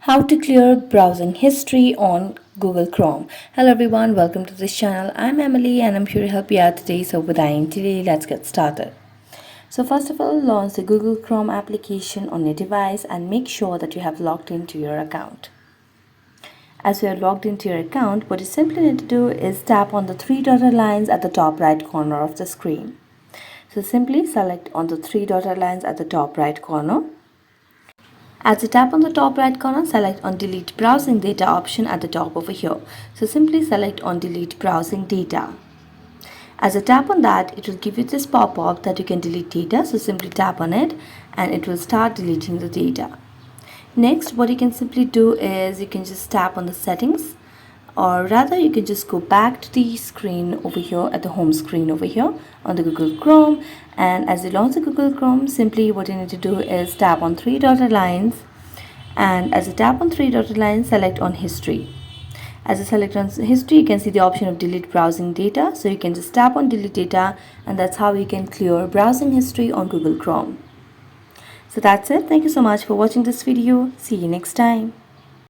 How to clear browsing history on Google Chrome. Hello everyone, welcome to this channel. I'm Emily and I'm here to help you out today. So without delay, let's get started. So first of all, launch the Google Chrome application on your device and make sure that you have logged into your account. As you are logged into your account, what you simply need to do is tap on the three dotted lines at the top right corner of the screen. So simply select on the three dotted lines at the top right corner. As you tap on the top right corner, select on delete browsing data option at the top over here. So simply select on delete browsing data. As you tap on that, it will give you this pop-up that you can delete data. So simply tap on it and it will start deleting the data. Next, what you can simply do is you can just tap on the settings, or rather you can just go back to the screen over here at the home screen over here on the Google Chrome. And as you launch the Google Chrome, simply what you need to do is tap on three dotted lines, and as you tap on three dotted lines, select on history. As you select on history, you can see the option of delete browsing data. So you can just tap on delete data, and that's how you can clear browsing history on Google Chrome. So that's it. Thank you so much for watching this video. See you next time.